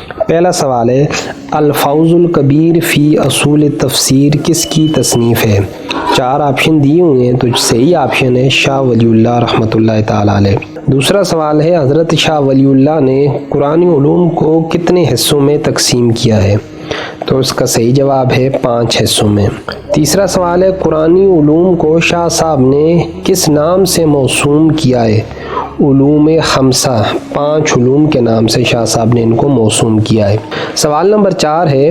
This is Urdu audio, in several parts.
پہلا سوال ہے الفوز الکبیر فی اصول تفسیر کس کی تصنیف ہے؟ 4 آپشن دیے ہوئے ہیں، تو صحیح آپشن ہے شاہ ولی اللہ رحمۃ اللہ تعالیٰ علیہ۔ دوسرا سوال ہے حضرت شاہ ولی اللہ نے قرآنی علوم کو کتنے حصوں میں تقسیم کیا ہے؟ تو اس کا صحیح جواب ہے 5 حصوں میں۔ تیسرا سوال ہے قرآنی علوم کو شاہ صاحب نے کس نام سے موسوم کیا ہے؟ علوم خمسہ، 5 علوم کے نام سے شاہ صاحب نے ان کو موسوم کیا ہے۔ سوال نمبر 4 ہے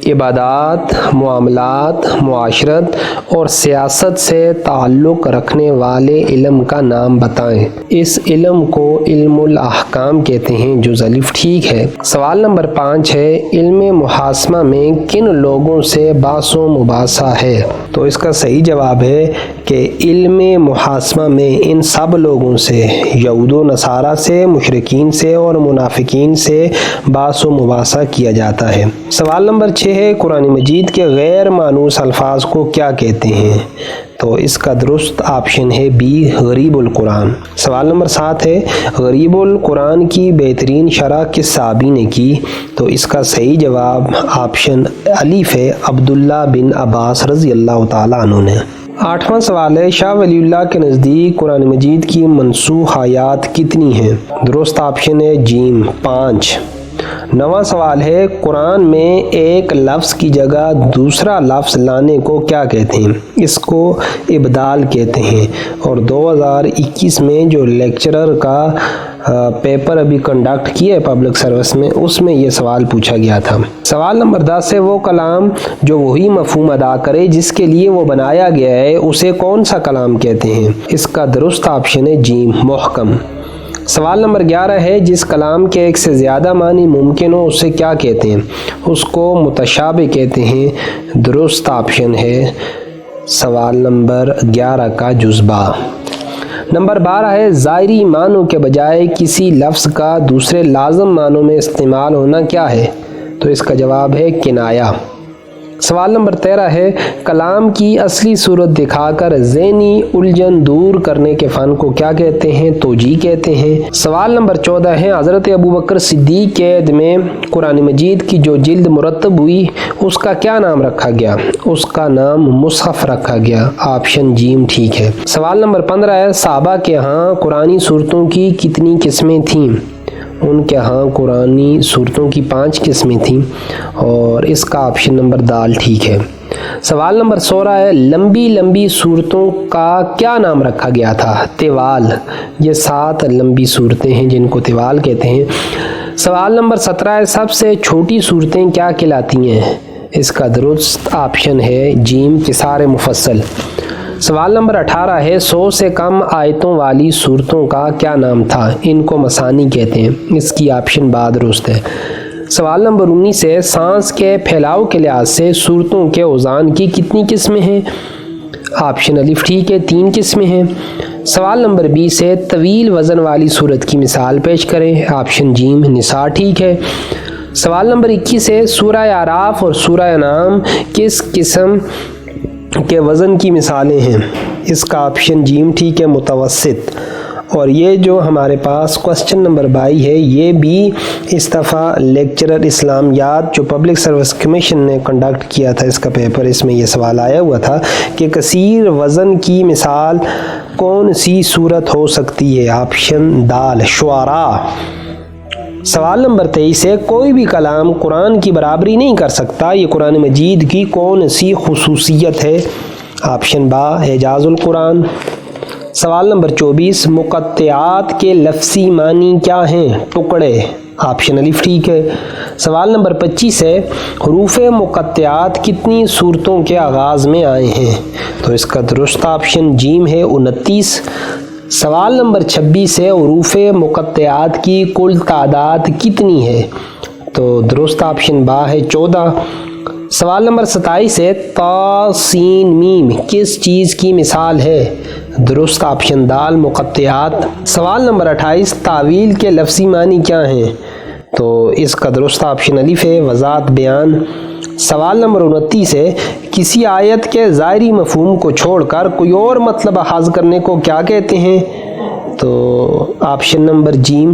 عبادات، معاملات، معاشرت اور سیاست سے تعلق رکھنے والے علم کا نام بتائیں۔ اس علم کو علم الاحکام کہتے ہیں، جز الف ٹھیک ہے۔ سوال نمبر 5 ہے علم محاسبہ میں کن لوگوں سے بحث و مباحثہ ہے؟ تو اس کا صحیح جواب ہے کہ علم محاسبہ میں ان سب لوگوں سے، یہود و نصارہ سے، مشرکین سے اور منافقین سے بحث و مباحثہ کیا جاتا ہے۔ سوال نمبر 6 ہے قرآن مجید کے غیر مانوس الفاظ کو کیا کہتے ہیں؟ تو اس کا درست آپشن ہے بی غریب القرآن۔ سوال نمبر 7 ہے غریب القرآن کی بہترین شرح کس صحابی نے کی؟ تو اس کا صحیح جواب آپشن الف ہے عبداللہ بن عباس رضی اللہ تعالیٰ عنہ نے۔ 8واں سوال ہے شاہ ولی اللہ کے نزدیک قرآن مجید کی منسوخ آیات کتنی ہیں؟ درست آپشن ہے جیم 5۔ 9واں سوال ہے قرآن میں ایک لفظ کی جگہ دوسرا لفظ لانے کو کیا کہتے ہیں؟ اس کو ابدال کہتے ہیں، اور 2021 میں جو لیکچرر کا پیپر ابھی کنڈکٹ کیا ہے پبلک سروس میں، اس میں یہ سوال پوچھا گیا تھا۔ سوال نمبر 10 ہے وہ کلام جو وہی مفہوم ادا کرے جس کے لیے وہ بنایا گیا ہے اسے کون سا کلام کہتے ہیں؟ اس کا درست آپشن ہے جیم محکم۔ سوال نمبر 11 ہے جس کلام کے ایک سے زیادہ معنی ممکن ہو اسے کیا کہتے ہیں؟ اس کو متشابہ کہتے ہیں، درست آپشن ہے سوال نمبر 11 کا جزبہ۔ نمبر 12 ہے ظاہری معنوں کے بجائے کسی لفظ کا دوسرے لازم معنوں میں استعمال ہونا کیا ہے؟ تو اس کا جواب ہے کنایہ۔ سوال نمبر 13 ہے کلام کی اصلی صورت دکھا کر ذہنی الجھن دور کرنے کے فن کو کیا کہتے ہیں؟ توجیہ کہتے ہیں۔ سوال نمبر 14 ہے حضرت ابوبکر صدیق کے عہد میں قرآن مجید کی جو جلد مرتب ہوئی اس کا کیا نام رکھا گیا؟ اس کا نام مصحف رکھا گیا، آپشن جیم ٹھیک ہے۔ سوال نمبر 15 ہے صحابہ کے ہاں قرآنی صورتوں کی کتنی قسمیں تھیں؟ ان کے ہاں قرآنی صورتوں کی 5 قسمیں تھیں، اور اس کا آپشن نمبر دال ٹھیک ہے۔ سوال نمبر 16 ہے لمبی لمبی صورتوں کا کیا نام رکھا گیا تھا؟ تیوال۔ یہ 7 لمبی صورتیں ہیں جن کو تیوال کہتے ہیں۔ سوال نمبر 17 ہے سب سے چھوٹی صورتیں کیا کہلاتی ہیں؟ اس کا درست آپشن ہے جیم قصار مفصل۔ سوال نمبر 18 ہے 100 سے کم آیتوں والی صورتوں کا کیا نام تھا؟ ان کو مثانی کہتے ہیں، اس کی آپشن با درست ہے۔ سوال نمبر 19 ہے سانس کے پھیلاؤ کے لحاظ سے صورتوں کے اوزان کی کتنی قسمیں ہیں؟ آپشن الف ٹھیک ہے، 3 قسمیں ہیں۔ سوال نمبر 20 ہے طویل وزن والی صورت کی مثال پیش کریں، آپشن جیم نساء ٹھیک ہے۔ سوال نمبر 21 ہے سورہ اعراف اور سورہ انعام کس قسم کے وزن کی مثالیں ہیں؟ اس کا آپشن جیم ٹھیک ہے، متوسط۔ اور یہ جو ہمارے پاس کوسچن نمبر 22 ہے یہ بھی اس دفعہ لیکچرر اسلامیات جو پبلک سروس کمیشن نے کنڈکٹ کیا تھا اس کا پیپر، اس میں یہ سوال آیا ہوا تھا کہ کثیر وزن کی مثال کون سی صورت ہو سکتی ہے؟ آپشن دال شعراء۔ سوال نمبر 23 ہے کوئی بھی کلام قرآن کی برابری نہیں کر سکتا، یہ قرآن مجید کی کون سی خصوصیت ہے؟ آپشن با اعجاز القرآن۔ سوال نمبر 24 مقطعات کے لفظی معنی کیا ہیں؟ ٹکڑے، آپشن الف ٹھیک ہے۔ سوال نمبر 25 ہے حروف مقطعات کتنی صورتوں کے آغاز میں آئے ہیں؟ تو اس کا درست آپشن جیم ہے 29۔ سوال نمبر 26 ہے حروف مقطعات کی کل تعداد کتنی ہے؟ تو درست آپشن با ہے 14۔ سوال نمبر 27 ہے تا سین میم کس چیز کی مثال ہے؟ درست آپشن دال مقطعات۔ سوال نمبر 28 تعویل کے لفظی معنی کیا ہیں؟ تو اس کا درست آپشن الف ہے وضاحت بیان۔ سوال نمبر 29 ہے کسی آیت کے ظاہری مفہوم کو چھوڑ کر کوئی اور مطلب اخذ کرنے کو کیا کہتے ہیں؟ تو آپشن نمبر جیم